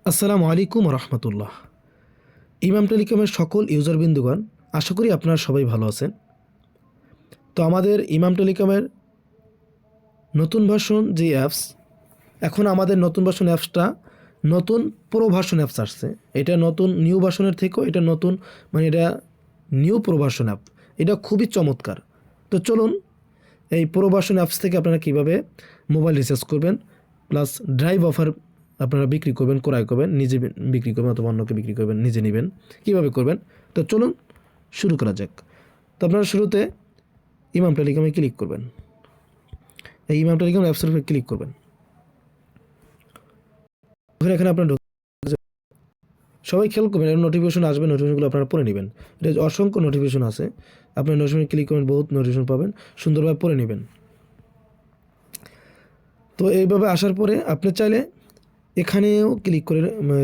আসসালামু আলাইকুম রহমতুল্লাহ। ইমাম টেলিকমের সকল ইউজারবৃন্দুগণ, আশা করি আপনারা সবাই ভালো আছেন। তো আমাদের ইমাম টেলিকমের নতুন ভার্সন যে অ্যাপস, এখন আমাদের নতুন ভার্সন অ্যাপসটা নতুন প্রো ভার্সন অ্যাপস আসছে। এটা নতুন নিউ ভার্সনের থেকেও এটা নতুন, মানে এটা নিউ প্রো ভার্সন অ্যাপ। এটা খুবই চমৎকার। তো চলুন এই প্রো ভার্সন অ্যাপস থেকে আপনারা কীভাবে মোবাইল রিচার্জ করবেন, প্লাস ড্রাইভ অফার আপনারা বিক্রি করবেন, ক্রয় করবেন, নিজে বিক্রি করবেন অথবা অন্যকে বিক্রি করবেন, নিজে নেবেন, কীভাবে করবেন। তো চলুন শুরু করা যাক। তো আপনারা শুরুতে ইমাম টেলিকমে ক্লিক করবেন। এই ইমাম টেলিকম অ্যাপসের উপরে ক্লিক করবেন। এখানে আপনার সবাই খেয়াল করবেন, এর নোটিফিকেশন আসবে, নোটিফিকেশনগুলো আপনারা পড়ে নেবেন। এটা অসংখ্য নোটিফিকেশন আছে, আপনার নোটিফিকেশন ক্লিক করবেন, বহুত নোটিফিকেশন পাবেন, সুন্দরভাবে পড়ে নেবেন। তো এইভাবে আসার পরে আপনি চাইলে এখানেও ক্লিক করে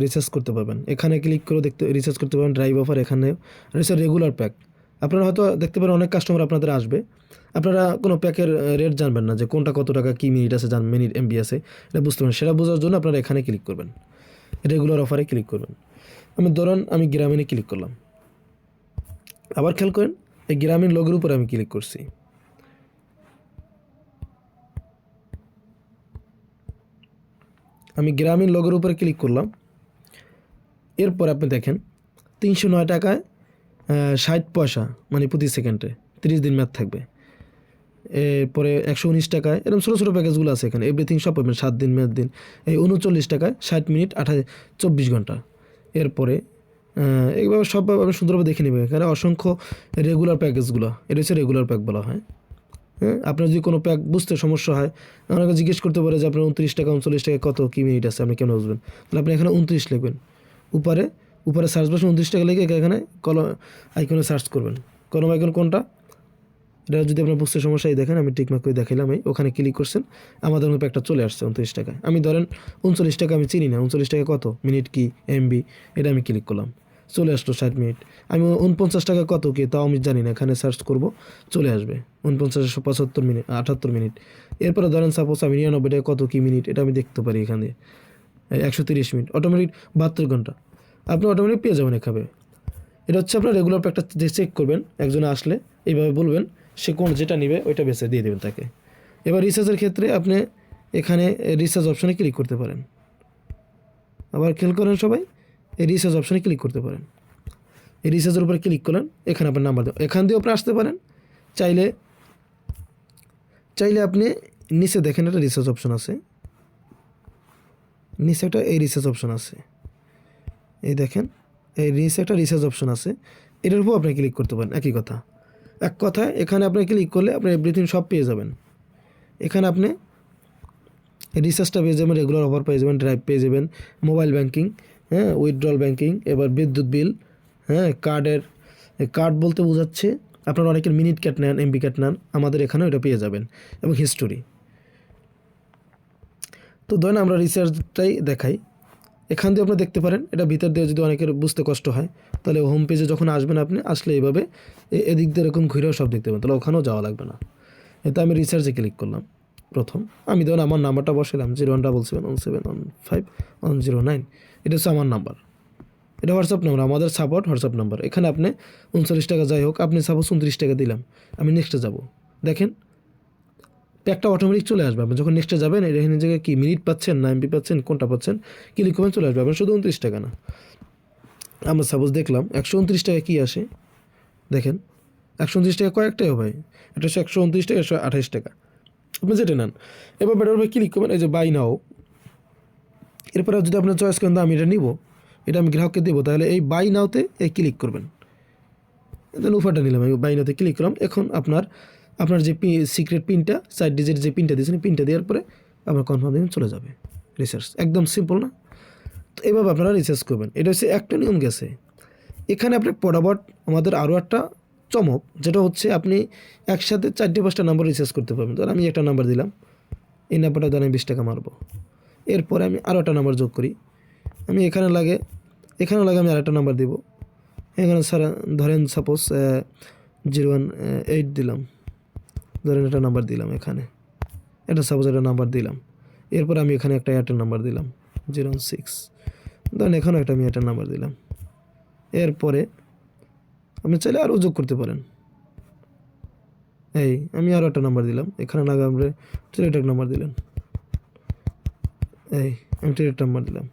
রিচার্জ করতে পারবেন। এখানে ক্লিক করে রিচার্জ করতে পারবেন, ড্রাইভ অফার, এখানে রয়েছে রেগুলার প্যাক। আপনারা হয়তো দেখতে পারেন অনেক কাস্টমার আপনাদের আসবে, আপনারা কোনো প্যাকের রেট জানবেন না, যে কোনটা কত টাকা, কী মিনিট আছে, মিনিট এমবি আছে, এটা বুঝতে পারেন। সেটা বোঝার জন্য আপনারা এখানে ক্লিক করবেন, রেগুলার অফারে ক্লিক করবেন। আমি গ্রামীণে ক্লিক করলাম। আবার খেয়াল করেন, এই গ্রামীণ লোগোর উপরে আমি ক্লিক করছি। আমি গ্রামীণ লোগোর উপরে ক্লিক করলাম। এরপর আপনি দেখেন 309 টাকায় 60 পয়সা, মানে প্রতি সেকেন্ডে 30 দিন ম্যাথ থাকবে। এরপরে 119 টাকায় এরকম ছোটো ছোটো প্যাকেজগুলো আছে, এখানে এভরিথিং সব পাবেন, 7 দিন ম্যাথ দিন। এই 39 টাকায় 60 মিনিট 24 ঘন্টা। এরপরে এইভাবে সব আপনি সুন্দরভাবে দেখে নেবেন। এখানে অসংখ্য রেগুলার প্যাকেজগুলো, এটা হচ্ছে রেগুলার প্যাক বলা হয়। হ্যাঁ, আপনার যদি কোনো প্যাক বুঝতে সমস্যা হয়, আপনাকে জিজ্ঞেস করতে পারে যে আপনার 29 টাকা 39 টাকা কত কী মিনিট আছে, আপনি কেন বুঝবেন? তাহলে আপনি এখানে 29 লিখবেন, উপরে উপরে সার্চ বক্সে 29 টাকা লিখে এখানে কলম আইকনে সার্চ করবেন। কলম আইকন কোনটা, এটা যদি আপনার বুঝতে সমস্যা, এই দেখেন আমি টিকমার্ক করে দেখাইলাম, ওখানে ক্লিক করছেন, আমাদের মতো একটা চলে আসছে 29 টাকায়। আমি ধরেন 39 টাকা আমি চিনি না, 39 টাকা কত মিনিট কি এমবি, এটা আমি ক্লিক করলাম, চলে আসলো 60 মিনিট। আমি 49 টাকা কত কি তাও আমি জানি না, এখানে সার্চ করব, চলে আসবে 4975 মিনিট 78 মিনিট। এরপরে ধরেন সাপোজ আমি 99 টাকা কত কি মিনিট, এটা আমি দেখতে পারি এখানে 130 মিনিট, অটোমেটিক 72 ঘন্টা। আপনি অটোমেটিক পেয়ে যাবেন এখানে। এটা হচ্ছে আপনার রেগুলার প্যাকটা যে চেক করবেন, একজনে আসলে এইভাবে বলবেন, সে কোন যেটা নেবে ওইটা বেছে দিয়ে দেবেন তাকে। এবার রিচার্জের ক্ষেত্রে আপনি এখানে রিচার্জ অপশানে ক্লিক করতে পারেন। আবার খেয়াল করেন সবাই, এই রিচার্জ অপশানে ক্লিক করতে পারেন। এই রিচার্জের উপরে ক্লিক করলেন, এখানে আপনার নাম্বার দেবেন, এখান দিয়েও আপনি আসতে পারেন। চাইলে চাইলে আপনি নিচে দেখেন একটা রিচার্জ অপশান আছে, নিচে একটা এই রিচার্জ অপশান আছে, এই দেখেন এই নিচে একটা রিচার্জ অপশান আছে, এটার উপর আপনি ক্লিক করতে পারেন। একই কথা, এক কথায় এখানে আপনি ক্লিক করলে আপনি এভরিথিং সব পেয়ে যাবেন। এখানে আপনি রিচার্জটা পেয়ে যাবেন, রেগুলার অফার পেয়ে যাবেন, ড্রাইভ পেয়ে যাবেন, মোবাইল ব্যাঙ্কিং, হ্যাঁ, উইথড্রল ব্যাঙ্কিং, এবার বিদ্যুৎ বিল, হ্যাঁ, কার্ড বলতে বোঝাচ্ছে আপনারা অনেকের মিনিট কাট নেন, এমবি কাট নেন, আমাদের এখানেও এটা পেয়ে যাবেন, এবং হিস্টোরি। তো ধরেন আমরা রিচার্জটাই দেখাই, এখান দিয়ে আপনি দেখতে পারেন। এটা ভিতর দিয়ে যদি অনেকের বুঝতে কষ্ট হয়, তাহলে হোম পেজে যখন আসবেন আপনি আসলে এইভাবে এদিক দিয়ে এরকম ঘুরেও সব দেখতে পাবেন, তাহলে ওখানেও যাওয়া লাগবে না। এতে আমি রিচার্জে ক্লিক করলাম। প্রথম আমি ধরুন আমার নাম্বারটা বসালাম 0177171109, এটা হচ্ছে আমার নাম্বার, এটা হোয়াটসঅ্যাপ নাম্বার, আমাদের সাপোর্ট হোয়াটসঅ্যাপ নাম্বার। এখানে আপনি 39 টাকা যাই হোক, আপনি সাপোজ 29 টাকা দিলাম, আমি নেক্সটে যাব, দেখেন প্যাকটা অটোমেটিক চলে আসবে। আপনি যখন নেক্সটে যাবেন, এখানে জায়গায় কি মিনিট পাচ্ছেন না এমবি পাচ্ছেন, কোনটা পাচ্ছেন, ক্লিক করবেন, চলে আসবে। আপনার শুধু 29 টাকা না, আমরা সাপোজ দেখলাম 129 টাকা কী আসে, দেখেন 129 টাকা কয়েকটাই ভাই, এটা হচ্ছে 129 টাকা, 128 টাকা, আপনি যেটা নেন। এবার বেটার ভাই ক্লিক করবেন, এই যে বাই নাও। এরপরে যদি আপনার চয়েস করেন আমি এটা নিব, এটা আমি গ্রাহককে দেবো, তাহলে এই বাই নাওতে এই ক্লিক করবেন। তাহলে অফারটা নিলাম, আমি বাই নাওতে ক্লিক করলাম। এখন আপনার যে সিক্রেট পিনটা 4 ডিজিট যে পিনটা দিয়েছেন, পিনটা দেওয়ার পরে আপনার কনফার্ম দেবেন, চলে যাবে রিচার্জ। একদম সিম্পল না? তো এভাবে আপনারা রিচার্জ করবেন। এটা হচ্ছে একটা নিয়ম গেছে। এখানে আপনি পড়াবট আমাদের আরও একটা চমক, যেটা হচ্ছে আপনি একসাথে 4-5টা নাম্বার রিচার্জ করতে পারবেন। ধর আমি একটা নাম্বার দিলাম, এই নাম্বারটা ধরেন 20 টাকা মারবো, এরপরে আমি আরও একটা নাম্বার যোগ করি, আমি এখানে লাগে আমি আরেকটা নাম্বার দিব, এখানে ধরেন সাপোজ 018 দিলাম, ধরেন একটা নাম্বার দিলাম, এখানে এটা সাপোজ একটা নাম্বার দিলাম, এরপর আমি এখানে একটা এয়ারটেল নাম্বার দিলাম 06, ধরেন এখানেও একটা আমি একটা নাম্বার দিলাম। এরপরে আপনি চাইলে আরও যোগ করতে পারেন। এই আমি আরও একটা নাম্বার দিলাম, এখানে না আমরা টেলিটক নাম্বার দিলেন, এই আমি টেলিটক নাম্বার দিলাম।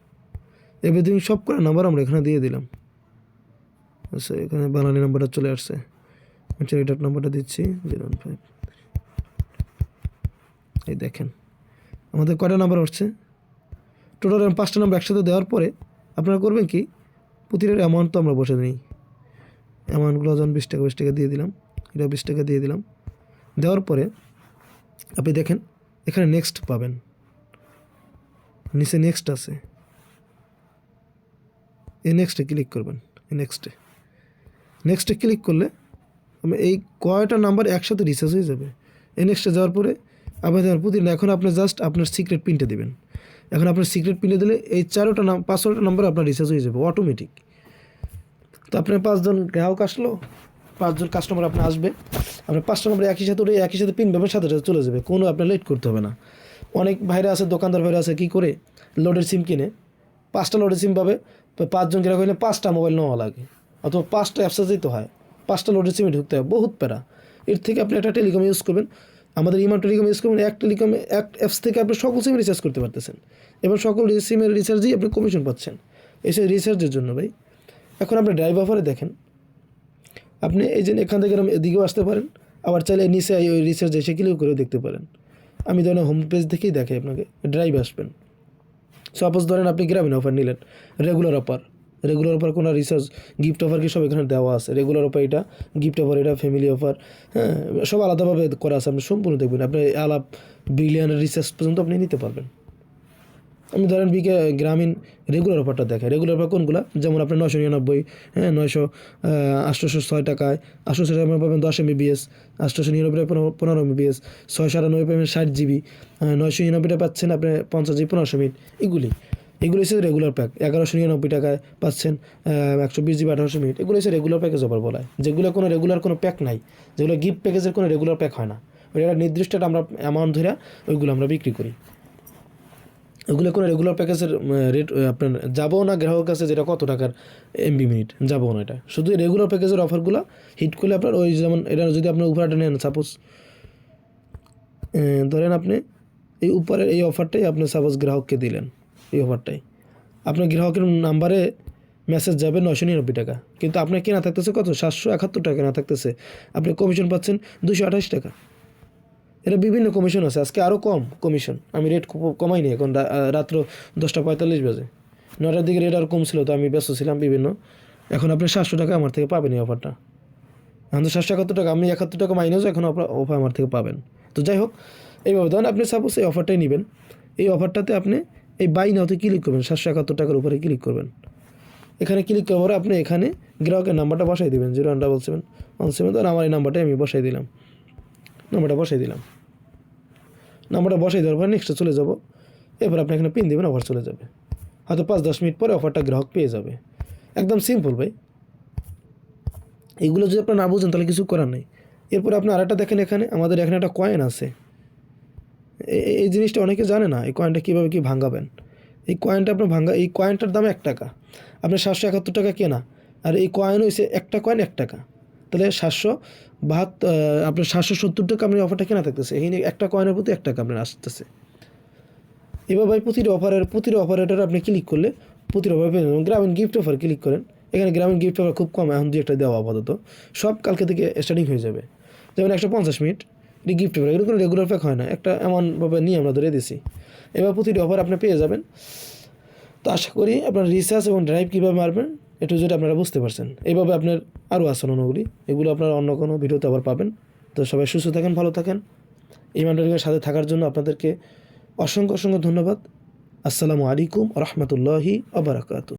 এভরিথিং সব করে নাম্বার আমরা এখানে দিয়ে দিলাম। আচ্ছা, এখানে বানানি নাম্বারটা চলে আসছে, আমি টেলিটক নাম্বারটা দিচ্ছি 015। এই দেখেন আমাদের কয়টা নাম্বার আসছে, টোটাল 5টা নাম্বার একসাথে দেওয়ার পরে আপনারা করবেন কি, প্রতিটার অ্যামাউন্ট তো আমরা বসে নিই। অ্যামাউন্টগুলো যখন 20 টাকা 20 টাকা দিয়ে দিলাম, এটা 20 টাকা দিয়ে দিলাম। দেওয়ার পরে আপনি দেখেন এখানে নেক্সট পাবেন, নিচে নেক্সট আছে, এই নেক্সটে ক্লিক করবেন। এই নেক্সটে ক্লিক করলে এই কয়টা নাম্বার একসাথে রিচার্জ হয়ে যাবে। এই নেক্সটে যাওয়ার পরে আপনার প্রতিদিন এখন আপনি জাস্ট আপনার সিক্রেট পিনটা দেবেন। এখন আপনার সিক্রেট পিনে দিলে এই 4টা 5টা নাম্বার আপনার রিচার্জ হয়ে যাবে অটোমেটিক। তো আপনার 5জন গ্রাহক আসলো, 5জন কাস্টমার আপনার আসবে, আপনার 5টা নাম্বার একই সাথে পিন ব্যবহার সাথে চলে যাবে, কোনো আপনার লেট করতে হবে না। অনেক ভাইরা আছে, দোকানদার ভাইরা আছে, কী করে লোডের সিম কিনে 5টা লোডের সিম পাবে, 5জন গ্রাহক হলে 5টা মোবাইল নেওয়া লাগে, অথবা 5টা অ্যাপসে যেতে হয়, 5টা লোডের সিমে ঢুকতে হয়, বহুত প্যারা। এর থেকে আপনি একটা টেলিকম ইউজ করবেন, আমাদের ইমান টেলিকম ইউজ করবেন। এক অ্যাপস থেকে আপনি সকল সিমে রিচার্জ করতে পারতেছেন, এবং সকল সিমের রিচার্জেই আপনি কমিশন পাচ্ছেন, এসে রিচার্জের জন্য ভাই। এখন আপনি ড্রাইভ অফারে দেখেন, আপনি এই যে এখান থেকে এদিকেও আসতে পারেন, আবার চাইলে নিচে ওই রিচার্জ এসে ক্লিক করেও দেখতে পারেন। আমি ধরেন হোম পেজ থেকেই দেখাই আপনাকে, ড্রাইভ আসবেন। সাপোজ ধরেন আপনি গ্রামীণ অফার নিলেন, রেগুলার অফার কোনো রিচার্জ গিফট অফার কি সব এখানে দেওয়া আছে। রেগুলার অফার এটা, গিফট অফার এটা, ফ্যামিলি অফার, হ্যাঁ, সব আলাদাভাবে করা আছে। আপনি সম্পূর্ণ দেখবেন, আপনি আলাপ বিলিয়নের রিচার্জ পর্যন্ত আপনি নিতে পারবেন। আমি ধরেন গ্রামীণ রেগুলার অফারটা দেখাই। রেগুলার অফার কোনগুলো, যেমন আপনার 999, হ্যাঁ, 806 টাকায় 806 টাকা পাবেন 10 MBPS, 899 15 MBPS, 697 পাবেন 60 GB, 999 পাচ্ছেন আপনি 50 GB 1500 মিনিট। এগুলো হচ্ছে রেগুলার প্যাক। 1199 টাকায় পাচ্ছেন 120 GB 1800 মিনিট। এগুলো হচ্ছে রেগুলার প্যাকেজ অফার বলা হয়, যেগুলো কোনো রেগুলার কোনো প্যাক নাই, যেগুলো গিফট প্যাকেজের কোনো রেগুলার প্যাক হয় না। ওইটা নির্দিষ্ট আমরা অ্যামাউন্ট ধরে ওইগুলো আমরা বিক্রি করি। ওগুলো কোনো রেগুলার প্যাকেজের রেট আপনার যাবো না গ্রাহকের কাছে, যেটা কত টাকার MB মিনিট যাবো না, এটা শুধু রেগুলার প্যাকেজের অফারগুলো হিট করলে আপনার ওই যেমন এটা যদি আপনার উপহারটা নেন, সাপোজ ধরেন আপনি এই উপরের এই অফারটাই আপনি সাপোজ গ্রাহককে দিলেন, এই অফারটাই আপনার গ্রাহকের নাম্বারে মেসেজ যাবে 999 টাকা, কিন্তু আপনার কেনা থাকতেছে কত 771 টাকা কেনা থাকতেছে, আপনি কমিশন পাচ্ছেন 228 টাকা। এটা বিভিন্ন কমিশন আছে, আজকে আরও কম কমিশন, আমি রেট কমাইনি। এখন রাত্র 10:45 বাজে, 9টার দিকে রেট আর কম ছিল, তো আমি ব্যস্ত ছিলাম বিভিন্ন। এখন আপনি 700 টাকা আমার থেকে পাবেন এই অফারটা। এখন তো 771 টাকা, আমি 71 টাকা মাইনাসও এখন অফার আমার থেকে পাবেন। তো যাই হোক, এইভাবে ধরেন আপনি সাপোজ এই অফারটাই নেবেন, এই অফারটাতে আপনি এই বাই নাওতে ক্লিক করবেন, 771 টাকার উপরে ক্লিক করবেন। এখানে ক্লিক করার পরে আপনি এখানে গ্রাহকের নাম্বারটা বসাই দেবেন, 01717, ধরেন আমার এই নাম্বারটাই আমি বসাই দিলাম, নাম্বারটা বসাই দেওয়ার পর নেক্সটে চলে যাব। এরপর আপনি এখানে পিন দেবেন, অফার চলে যাবে। হয়তো 5-10 মিনিট পরে অফারটা গ্রাহক পেয়ে যাবে। একদম সিম্পল ভাই। এইগুলো যদি আপনার না বুঝেন তাহলে কিছু করার নেই। এরপর আপনি আরেকটা দেখেন, এখানে আমাদের এখানে একটা কয়েন আছে। এই জিনিসটা অনেকে জানে না, এই কয়েনটা কীভাবে কী ভাঙাবেন। এই কয়েনটা আপনার এই কয়েনটার দাম 1 টাকা, আপনার 771 টাকা কেনা, আর এই কয়েন হয়েছে একটা কয়েন 1 টাকা, তাহলে 772 আপনার 770 টাকা আপনার অফারটা কেনা থাকতেছে। এই একটা কয়েনের প্রতি 1 টাকা আপনার আসতেছে। এবার ভাই প্রতিটা অপারেটর আপনি ক্লিক করলে প্রতিটা অফার পেয়ে যাবেন। গ্রামীণ গিফট অফার ক্লিক করেন, এখানে গ্রামীণ গিফট অফার খুব কম, এখন 2-1টা দেওয়া আপাতত, সব কালকে থেকে স্টার্টিং হয়ে যাবে। যেমন 150 মিনিট এটি গিফট অফার, এগুলো কোনো রেগুলার প্যাক হয় না, একটা এমনভাবে নিয়ে আমরা ধরে দিছি। এবার প্রতিটি অফার আপনি পেয়ে যাবেন। তো আশা করি আপনার রিচার্জ এবং ড্রাইভ কীভাবে মারবেন একটু যেটা আপনারা বুঝতে পারছেন। এইভাবে আপনার আরও আসেন অনুগুলি, এগুলো আপনারা অন্য কোনো ভিডিওতে আবার পাবেন। তো সবাই সুস্থ থাকেন, ভালো থাকেন। ইমান টেলিকমের সাথে থাকার জন্য আপনাদেরকে অসংখ্য ধন্যবাদ। আসসালামু আলাইকুম ওয়া রাহমাতুল্লাহি ওয়া বারাকাতুহু।